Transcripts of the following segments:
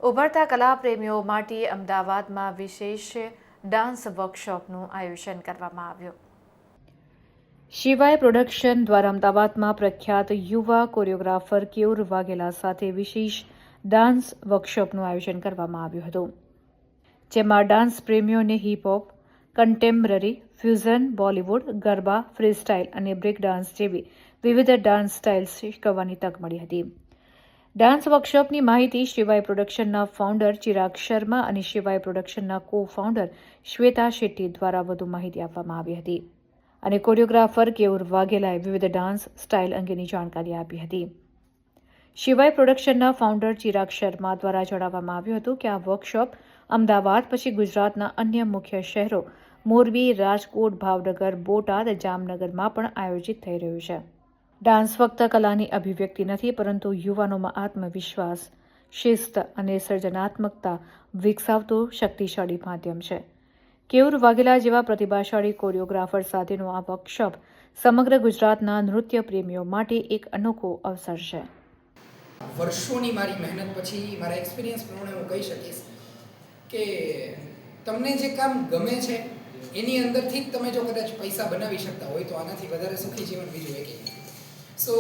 ઉભરતા કલાપ્રેમીઓ માટે અમદાવાદમાં વિશેષ ડાન્સ વર્કશોપનું આયોજન કરવામાં આવ્યું. શિવાય પ્રોડક્શન દ્વારા અમદાવાદમાં પ્રખ્યાત યુવા કોરિયોગ્રાફર કેયુર વાઘેલા સાથે વિશેષ ડાન્સ વર્કશોપનું આયોજન કરવામાં આવ્યું હતું, જેમાં ડાન્સ પ્રેમીઓને hip hop, contemporary, fusion, Bollywood, garba, freestyle અને બ્રેક ડાન્સ જેવી વિવિધ ડાન્સ સ્ટાઇલ્સ શીખવવાની તક મળી હતી. ડાન્સ વર્કશોપની માહિતી શિવાય પ્રોડક્શનના ફાઉન્ડર ચિરાગ શર્મા અને શિવાય પ્રોડક્શનના કો-ફાઉન્ડર શ્વેતા શેટ્ટી દ્વારા વધુ માહિતી આપવામાં આવી હતી અને કોરિયોગ્રાફર કેયુર વાઘેલાએ વિવિધ ડાન્સ સ્ટાઇલ અંગેની જાણકારી આપી હતી. શિવાય પ્રોડક્શનના ફાઉન્ડર ચિરાગ શર્મા દ્વારા જણાવવામાં આવ્યું હતું કે આ વર્કશોપ અમદાવાદ પછી ગુજરાતના અન્ય મુખ્ય શહેરો મોરબી, રાજકોટ, ભાવનગર, બોટાદ, જામનગરમાં પણ આયોજિત થઈ રહ્યું છે. ડાન્સ ફક્ત કલાની અભિવ્યક્તિ નથી, પરંતુ યુવાનોમાં આત્મવિશ્વાસ, શિસ્ત અને સર્જનાત્મકતા વિકસાવતું શક્તિશાળી માધ્યમ છે. કેયુર વાઘેલા જેવા પ્રતિભાશાળી કોરિયોગ્રાફર સાથેનો આ વર્કશોપ સમગ્ર ગુજરાતના નૃત્ય પ્રેમીઓ માટે એક અનોખો અવસર છે. વર્ષોની મારી મહેનત પછી મારા એક્સપિરિયન્સ પ્રમાણે હું કહી શકીશ કે તમને જે કામ ગમે છે એની અંદરથી જ તમે જો કદાચ પૈસા બનાવી શકતા હોય તો આનાથી વધારે સુખી જીવન બીજું એક નહીં. સો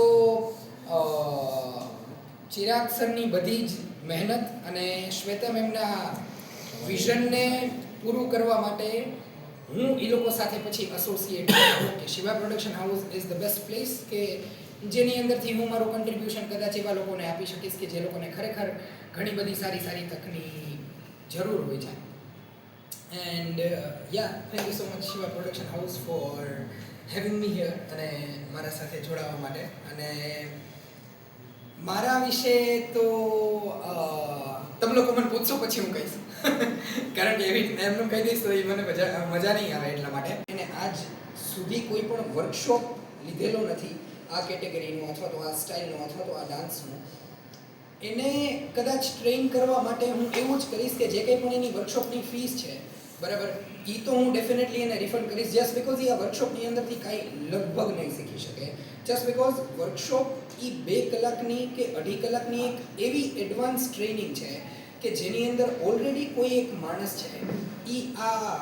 ચિરાગ સરની બધી જ મહેનત અને શ્વેતા મેમના વિઝનને પૂરું કરવા માટે હું એ લોકો સાથે પછી એસોસિએટ થયો કે Shiva production house is the best place કે જેની અંદરથી હું મારું કન્ટ્રીબ્યુશન કદાચ એવા લોકોને આપી શકીશ કે જે લોકોને ખરેખર ઘણી બધી સારી સારી તકની જરૂર હોય છે. And thank you so much Shiva production house for having me here અને મારા સાથે જોડાવા માટે. અને મારા વિશે તો તમે લોકો મને પૂછશો પછી હું કહીશ કારણ કે એવી એમનું કહી દઈશ તો એ મને મજા નહીં આવે એટલા માટે. એને આજ સુધી કોઈ પણ વર્કશોપ લીધેલો નથી આ કેટેગરીનો અથવા તો આ સ્ટાઇલનો અથવા તો આ ડાન્સનો. એને કદાચ ટ્રેન કરવા માટે હું એવું જ કરીશ કે જે કંઈ પણ એની વર્કશોપની ફીસ છે બરાબર, એ તો હું ડેફિનેટલી એને રિફંડ કરીશ જસ્ટ બિકોઝ એ આ વર્કશોપની અંદરથી કાંઈ લગભગ નહીં શીખી શકે. જસ્ટ બિકોઝ વર્કશોપ એ 2 કલાકની કે 2.5 કલાકની એક એવી એડવાન્સ ટ્રેનિંગ છે કે જેની અંદર ઓલરેડી કોઈ એક માણસ છે એ આ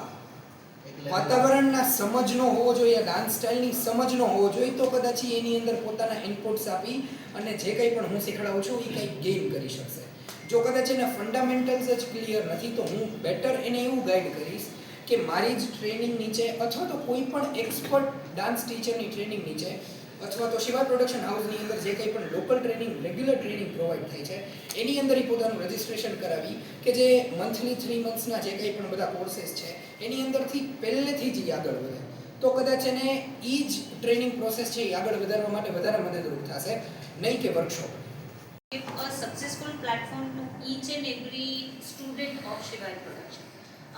વાતાવરણના સમજનો હોવો જોઈએ, ડાન્સ સ્ટાઇલની સમજનો હોવો જોઈએ, તો કદાચ એની અંદર પોતાના ઇનપુટ્સ આપી અને જે કંઈ પણ હું શીખડાવું છું એ કંઈક ગેઇન કરી શકશે. જો કદાચ એના ફંડામેન્ટલ્સ જ ક્લિયર નથી તો હું બેટર એને એવું ગાઈડ કરીશ કે મારી જ ટ્રેનિંગ નીચે અથવા તો કોઈ પણ એક્સપર્ટ ડાન્સ ટીચરની ટ્રેનિંગ નીચે અથવા તો શિવા પ્રોડક્શન હાઉસની અંદર જે કંઈ પણ local training, regular training provide થાય છે એની અંદર એ પોતાનું રજિસ્ટ્રેશન કરાવી કે જે મંથલી 3 મંથ્સના જે કંઈ પણ બધા કોર્सेस છે એની અંદરથી પહેલેથી જ આગળ વધે તો કદાચ એને એ જ ટ્રેનિંગ પ્રોસેસ છે એ આગળ વધારવા માટે વધારે મદદરૂપ થશે, નહીં કે workshop. Give a successful platform to each and every student of Shivaya Production.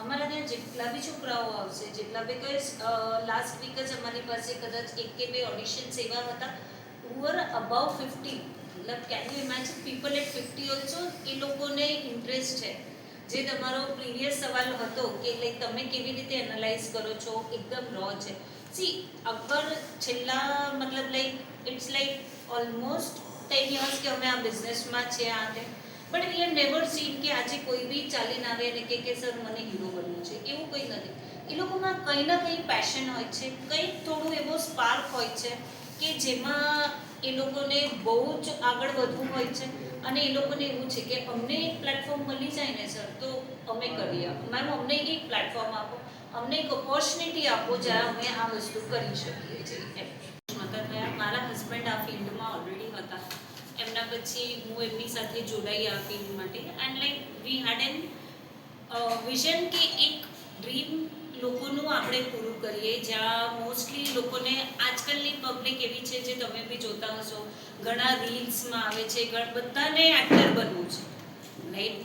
અમારા ત્યાં જેટલા બી છોકરાઓ આવશે, જેટલા બી લાસ્ટ વીક જ અમારી પાસે કદાચ 1 કે 2 ઓડિશન્સ એવા હતા who were above 50. મતલબ can you imagine people at 50 also એ લોકોને ઇન્ટરેસ્ટ છે. જે તમારો પ્રીવિયસ સવાલ હતો કે લાઈક તમે કેવી રીતે એનાલાઇઝ કરો છો, એકદમ રો છે. સી અગર છેલ્લા મતલબ like it's like almost 10 years કે અમે આ બિઝનેસમાં છે આ તે, but we have never seen કે આજે કોઈ બી ચાલીને આવે અને કે સર મને હીરો બનવું છે, એવું કંઈ નથી. એ લોકોમાં કંઈ ના કંઈ પેશન હોય છે, કંઈક થોડું એવો સ્પાર્ક હોય છે કે જેમાં એ લોકોને બહુ જ આગળ વધવું હોય છે અને એ લોકોને એવું છે કે અમને એક પ્લેટફોર્મ મળી જાય ને સર તો અમે કરીએ. મેમ અમને એક પ્લેટફોર્મ આપો, અમને એક ઓપોર્ચ્યુનિટી આપો જ્યાં અમે આ વસ્તુ કરી શકીએ છીએ. મારા હસબન્ડ આ ફિલ્ડમાં ઓલરેડી હતા, એમના પછી હું એમની સાથે જોડાઈ આ ફિલ્ડ માટે. And like we head N vision કે એક ડ્રીમ લોકોનું આપણે પૂરું કરીએ, જ્યાં મોસ્ટલી લોકોને આજકાલની પબ્લિક એવી છે જે તમે બી જોતા હશો, ઘણા રીલ્સમાં આવે છે, બધાને એક્ટર બનવું છે રાઈટ.